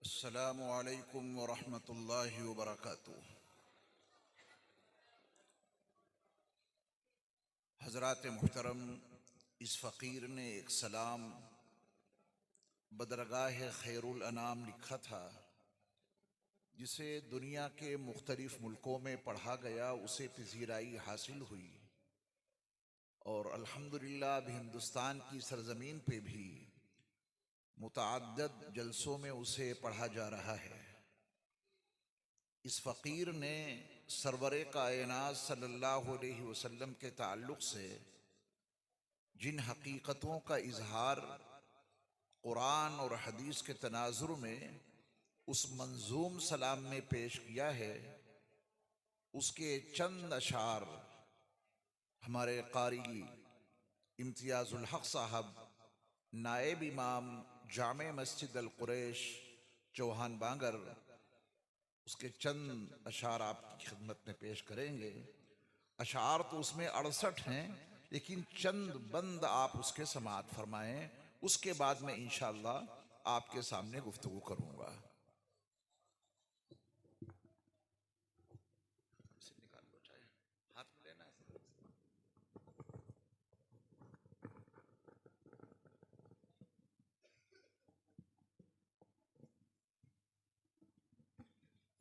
अस्सलामु अलैकुम वरहमतुल्लाहि वबरकातुह। हज़रात मुहतरम, इस फ़कीर ने एक सलाम बदरगाह खैरुल अनाम लिखा था, जिसे दुनिया के मुख्तलिफ मुल्कों में पढ़ा गया, उसे पज़ीराई हासिल हुई और अल्हम्दुलिल्लाह अब हिंदुस्तान की सरज़मीन पे भी मुतअद्दिद जलसों में उसे पढ़ा जा रहा है। इस फ़कीर ने सरवरे कायनात सल्लल्लाहु अलैहि वसल्लम के ताल्लुक़ से जिन हकीकतों का इजहार कुरान और हदीस के तनाजुर में उस मंजूम सलाम में पेश किया है, उसके चंद अशार हमारे कारी इम्तियाजुल हक साहब, नायब इमाम जामे मस्जिद अल कुरैश चौहान बांगर, उसके चंद अशार आपकी खिदमत में पेश करेंगे। अशार तो उसमें 68 हैं, लेकिन चंद बंद आप उसके समाअत फरमाएं, उसके बाद में इंशाअल्लाह आपके सामने गुफ्तगू करूंगा।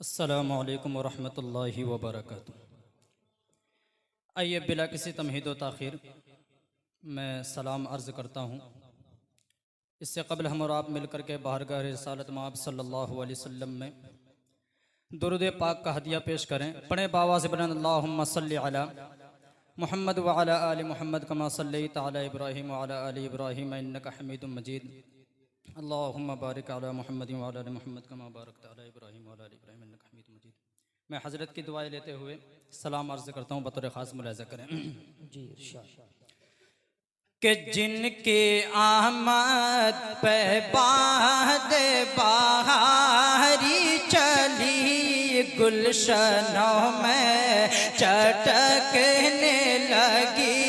अस्सलामु अलैकुम वरहमतुल्लाहि वबरकातुहू। आइए बिला किसी तमहीद व ताख़ीर मैं सलाम अर्ज़ करता हूँ। इससे कबल हम और आप मिलकर के बारगाह रिसालत माब सल्लल्लाहु अलैहि वसल्लम में दुरूद पाक का हदिया पेश करें। पढ़े बावा से बुलंद अल्लाहुम्मा सल्लि अला मुहम्मद व अला आलि मुहम्मद कमा सल्लैता अला इब्राहीम व अला आलि इब्राहीम इन्नका हमीदुम मजीद। अल्लाहुम्मा बारिक अला मुहम्मद व अला आलि मुहम्मद कमा बारकता अला इब्राहीम व अला आलि इब्राहीम इन्नका हमीदुम मजीद। मैं हज़रत की दुआएं लेते हुए सलाम अर्ज़ करता हूँ, बतौर ख़ास मुलाहिज़ा करें जी कि जिनके आमद पे बाद बहारी चली, गुलशनों में चटकने लगी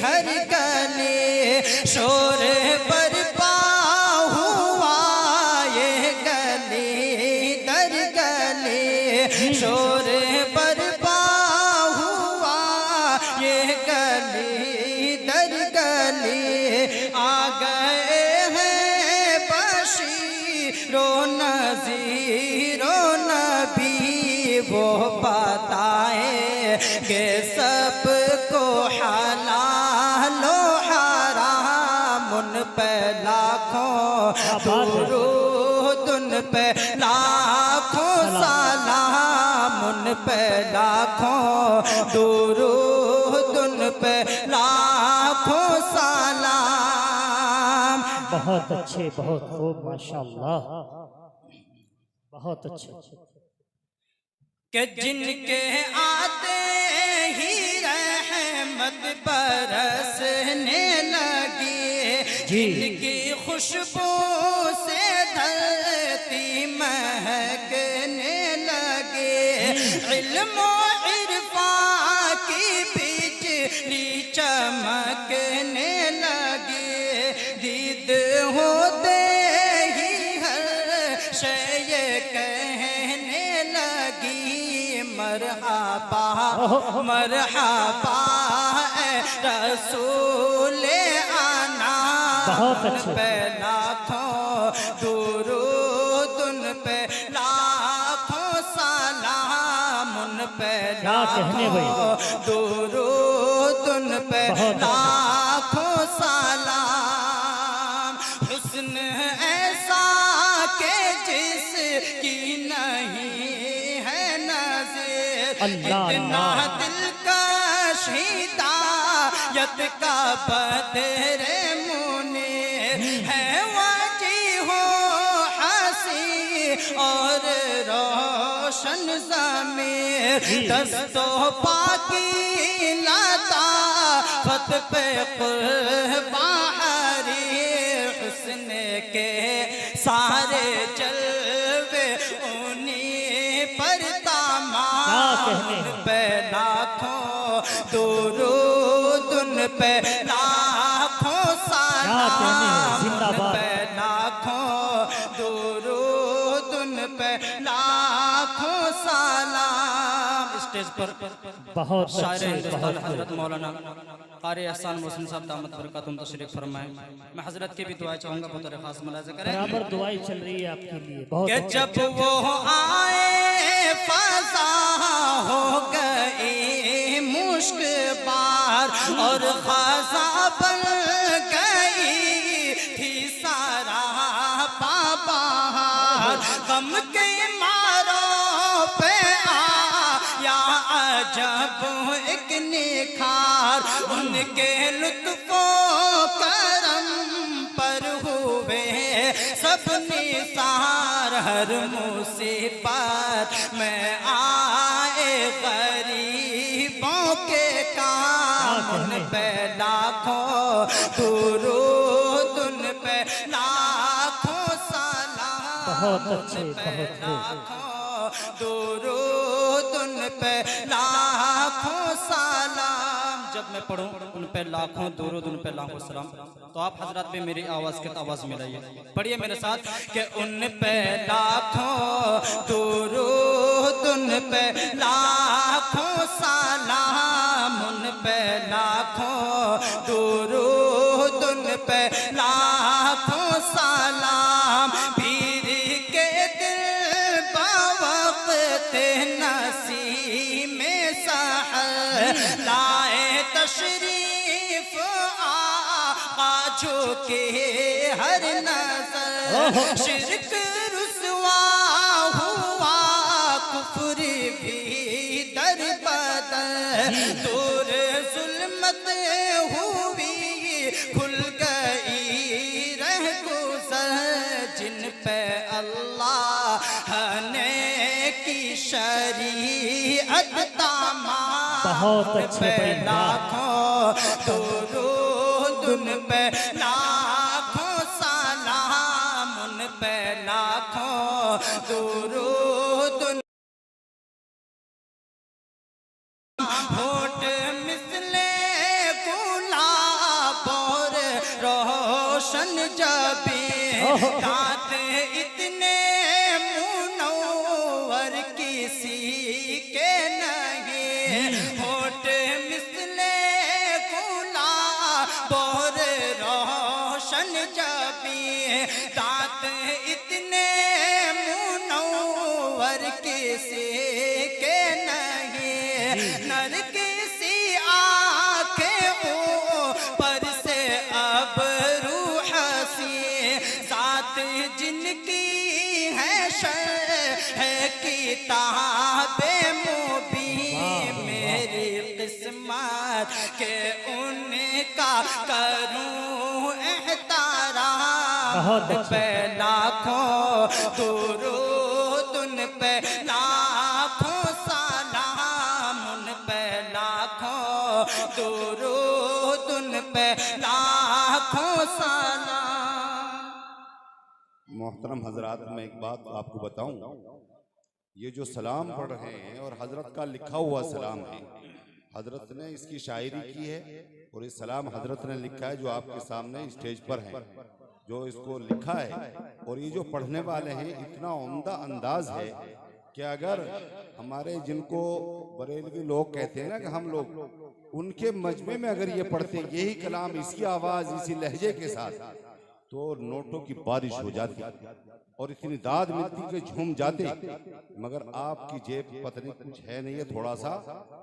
हर गली, शोर बरपा हुआ ये गली दर गली, शोर बरपा हुआ ये गली दर गली। आ गए हैं बशीरो नज़ीरो नबी, वो बताएंगे सबको हलाल व हराम, उन पे लाखों दुरूद, उन पे लाखों सलाम, उन पे लाखों दुरूद, उन पे लाखों सलाम। बहुत अच्छे, बहुत खूब, माशाअल्लाह, बहुत अच्छे। कि जिनके आते ही रहमत बरसने लगी, जिनकी खुशबू से धरती महकने लगी, इल्म और इरफान की बिजली चमकने लगी, दीद होते ही हर शय कहने लगी, मरहबा मरहबा ए रसूले आना, उन पे लाखों दुरूद, उन पे लाखों सलाम, उन पे लाखों दुरूद, उन पे लाखों सलाम। हुस्न ऐसा के जिसकी नहीं है नज़ीर, इतना दिलकश हिदायत का बदरे मुनीर है, वजीहो हसी और रोशन ज़मीर, दस्तो पाकी लता फत पे कुर्बानी, हुस्न के सारे जलवे उन्हीं पर तामाम, पे लाखों दुरूद, उन पे लाखों सलाम, उन पे लाखों दुरूद, पे लाखों सलाम। स्टेज पर बहुत शायर अच्छे, हिंदुस्तान बहुत हजरत खूब। मौलाना क़ारी एहसान मोहसिन साहब दामत बरकातुहुम तशरीफ फरमाएं। मैं हजरत की भी दुआ चाहूँगा, बतौर खास मुलाज़ा करें बराबर दुआएं चल रही है आपके लिए। बहुत कि जब वो आए फजा हो गई मुश्क बार और खजा बन गई थी सारा बाहर। गम के मारों पे आया अजब एक निखार, उनके लुत्फो करम पर हुए सब निसार। हर मुसीबत में आए गरीबों के काम, उन पे लाखों दुरूद, उन पे लाखों सलाम, बहुत अच्छे, उन पे बहुत खूब। लाखों दुरूद, उन पे लाखों सलाम। जब मैं पढ़ूं उन पे लाखों दुरूद, उन पे लाखों सलाम, तो आप हजरत भी मेरी आवाज़ के आवाज़ मिलाइए, पढ़िए मेरे साथ कि उन पे लाखों दुरूद, उन पे लाखों सलाम, उन पे लाखों दुरूद, उन पे लाखों सलाम। पीर के दिल बवक्त नसीम में सहर लाए तशरीफ आका झुके हर नजर। शिरक रुसवा हुआ कुफ्र भी दर बदर, दूर जुल्मत हुई खुल गई रह गुज़र। जिन पे अल्लाह ने की शरीअत तामाम, बहुत अच्छे पे भाई, वाह। लाखों दुरूद, उन पे लाखों सलाम, उन पे लाखों दुरूद। होठ मिसले गुलाब और रोशन जबी, दांत इतने मुनव्वर किसी के नहीं। होठ मिसले गुलाब और रोशन जबी, दांत इतने मुनव्वर किसी के नहीं। नर किसी आंखें ऊपर से अब रूह सी, जात जिनकी है शरह किताबे मुबीन। मेरी किस्मत के उनका करूं एहतराम, बहुत उन अच्छे। पे लाखों दुरूद, उन पे लाखों सलाम, उन पे लाखों दुरूद, उन पे लाखों सलाम। मोहतरम हजरात, मैं एक बात आपको बताऊं, ये जो सलाम पढ़ रहे हैं और हजरत का लिखा हुआ सलाम है, हजरत ने इसकी शायरी की है और ये सलाम हजरत ने लिखा है जो आपके सामने स्टेज पर है, जो इसको लिखा है। और ये जो पढ़ने वाले हैं, इतना उम्दा अंदाज है कि अगर हमारे जिनको बरेलवी लोग कहते हैं ना कि हम लोग, उनके मजमे में अगर ये पढ़ते यही कलाम इसी आवाज़ इसी लहजे के साथ, तो नोटों की बारिश हो जाती और इतनी दाद मिलती कि झूम जाते। मगर आपकी जेब पतनी कुछ है नहीं है, थोड़ा सा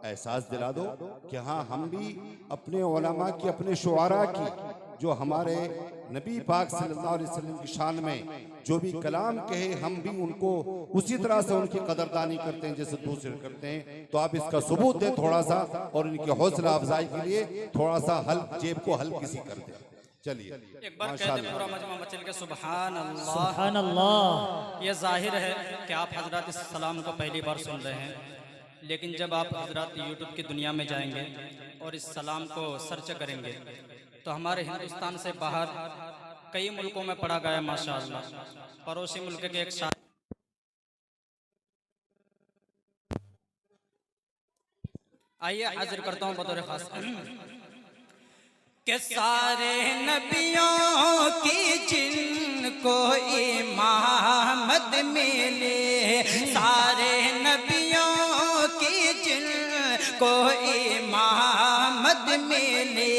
एहसास दिला दो कि हाँ, हम भी अपने उलमा की, अपने शुआरा की, जो हमारे नबी पाक सल्लल्लाहु अलैहि वसल्लम की शान में जो भी कलाम कहे, हम भी उनको उसी तरह से उनकी कदरदानी करते हैं जैसे दूसरे करते हैं। तो आप इसका सबूत दें थोड़ा सा, और इनकी हौसला अफजाई के लिए थोड़ा सा जेब को हल्की सी कर दें। चलिए एक बार कहते हैं पूरा मजमा मचल के सुभान अल्लाह। सुभान अल्लाह। ये जाहिर है कि आप हजरत इस सलाम को पहली बार सुन रहे हैं, लेकिन जब आप हजरत यूट्यूब की दुनिया में जाएंगे और इस सलाम को सर्च करेंगे तो हमारे हिंदुस्तान से बाहर कई मुल्कों में पढ़ा गया माशाअल्लाह। पड़ोसी मुल्क के एक शायर, आइए हाजिर करता हूँ बतौर खास। कि सारे नबियों की जिनको इमामत मिले, सारे नबियों की जिनको इमामत मिले,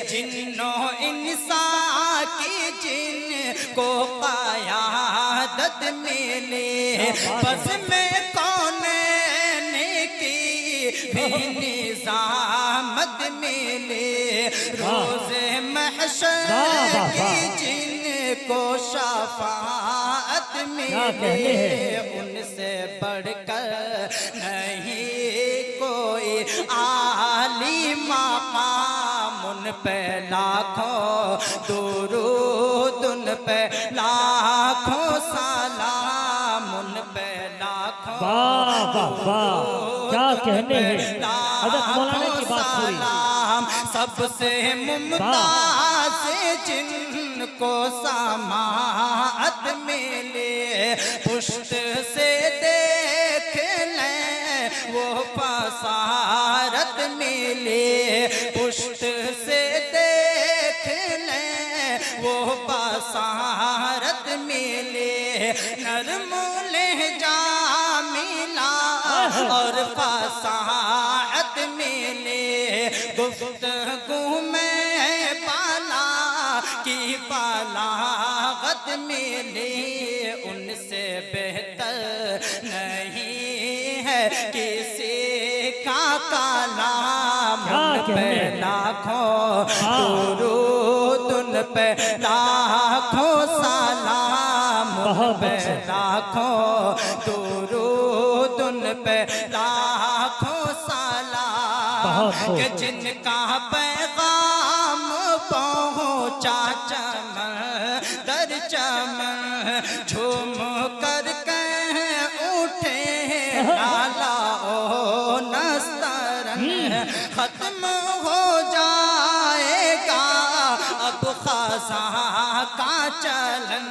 जिन्नों इंसान की जिनको क़यादत मिले, बस में कौन की भी निज़ामत मिले, रोज़े महशर की जिनको शफाअत मिले, उनसे बढ़कर नहीं कोई आली मकाम, उन पे लाखों दुरूद, उन पे लाखों सलाम, उन पे लाखों वाह वाह वाह, क्या कहने हैं। हज़रत मौलाना की बात पूरी। सबसे मुमताज जिनको समाअत मिले, पुष्ट से देख लें वो पसारत मिले, पुष्ट से देख लें वो पसारत मिले, नरम लहजा मिला और फसाहत मिले, गुफ्तगू में पाला की बलागत मिले, उनसे बेहतर नहीं है किसी का कलाम, उन पे लाखों दुरूद, उन पे लाखों सलाम, उन पे लाखों दुरूद, उन पे लाखों सलाम, कि जिनका पैगाम पहुँचा चमन दर चमन, झूम कर कह उठे लाला ओ नस्तरन, खत्म हो जाएगा अब ख़ज़ा का चलन,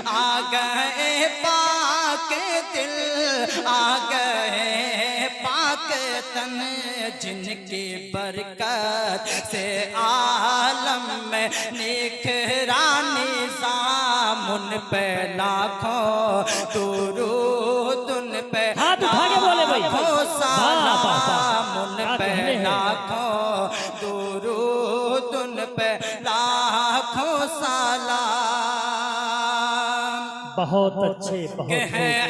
आ गए पाक दिल, आ गए पाक तन, जिनकी बरकत से आलम में निखरा निज़ाम, उन पे लाखों दुरूद, उन पे लाखों सलाम, उन पे लाखों दुरूद, उन पे लाखों सलाम। बहुत अच्छे, बहुत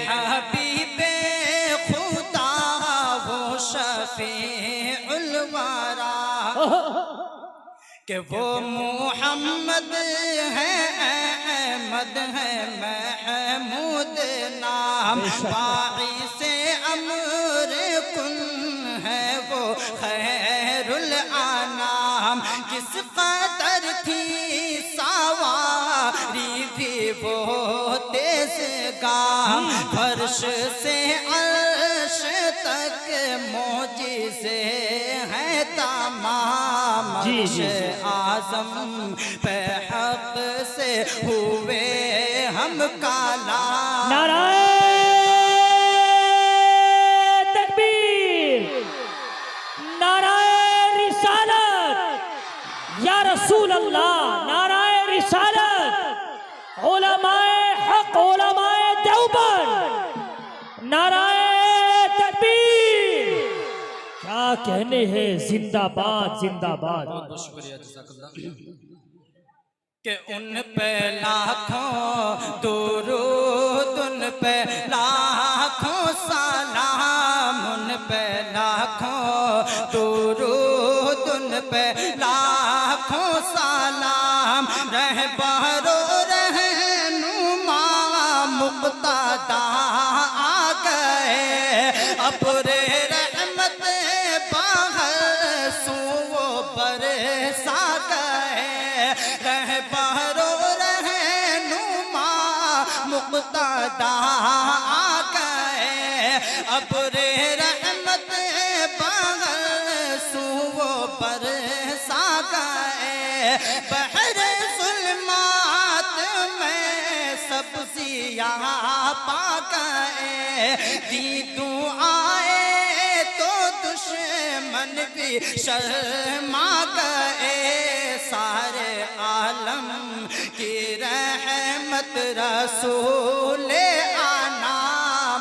हबीबे खुदा वो शफीउल वरा, कि वो मुहम्मद है, अहमद है, महमूद नाम, बाइसे अमर कुन है वो खैरुल अनाम, किस कदर थी सवारी भी वो तेज गाम, फर्श से अर्श तक मोजिज़े हैं तमाम, अर्श आज़म पे हक से हुए हम काला, नाराए तकबीर, नाराए रिसालत, या रसूल अल्लाह, नाराए रिसालत, उलमाए हक, उलमाए देवबंद, नाराए तकबीर, क्या कहने हैं। जिंदाबाद जिंदाबाद। बहुत शुक्रिया, जज़ाकल्लाह। कि उन पे लाखों दुरूद, उन पे लाखों सलाम, उन पे लाखों दुरूद, उन पे लाखों सलाम, रहबरो रहनुमा मुक़्तदा आ गए, अपने रहमत बाहर सू वो बरसा गए, रहबरो रहनुमा मुक़्तदा आ गए, अपने रहमत बाहर सू वो बरसा गए, बहरे ज़ुल्मात में सब्ज़ियाँ पा गए, दी दुआएं तो दुश्मन तन भी शर्मा गए, सारे आलम की रहमत रसूल आना,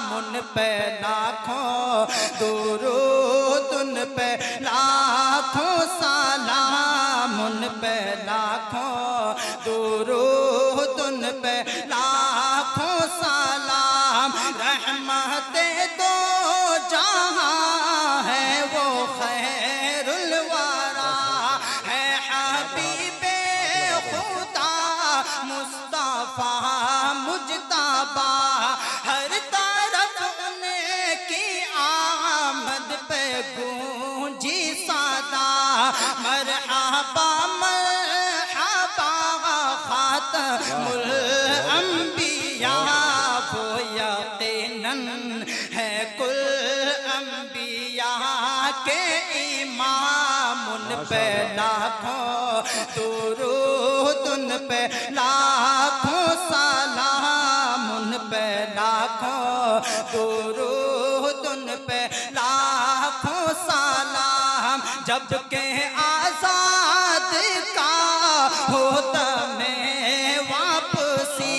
मुन पे लाखों दुरूद उन पे लाखों सलाम, उन पे लाखों दुरूद उन पे लाखों सलाम। रहमते दो जहां है वो खैरुल वरा है, हबीबे खुदा मुस्तफा मुजतबा, हर तरफ उनकी आमद पे गूंजी सादा। मरहबा मरहबा खातमुल अंबिया, वो यकीनन है कुल अंबिया के इमाम, उन पे लाखों दुरूद उन पे लाखों सलाम, उन पे लाखों दुरूद उन पे लाखों सलाम। जब के आजाद का होता में वापसी,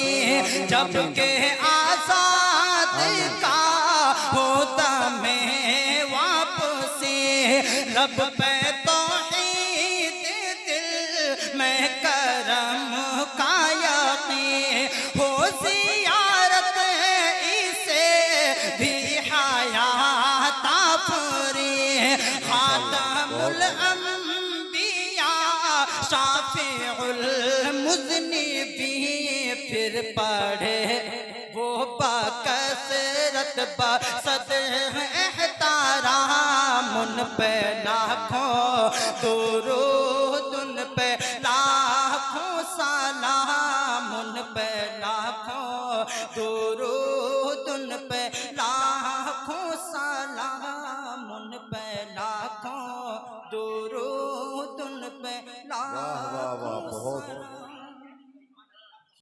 जब के आजाद का होता में वापसी, लब पे तौहीद दिल में करम का यकीन, हो ज़ियारत इसे भी हयात आफरी। खातमुल अंबिया शाफिउल मुज़निबीन, फिर पढ़े वो बाकसरत बसद एहतराम, उन पे लाखों दुरूद उन पे लाखों सलाम, उन पे लाखों दुरूद उन पे लाखों सलाम, उन पे लाखों दुरूद उन पे लाखों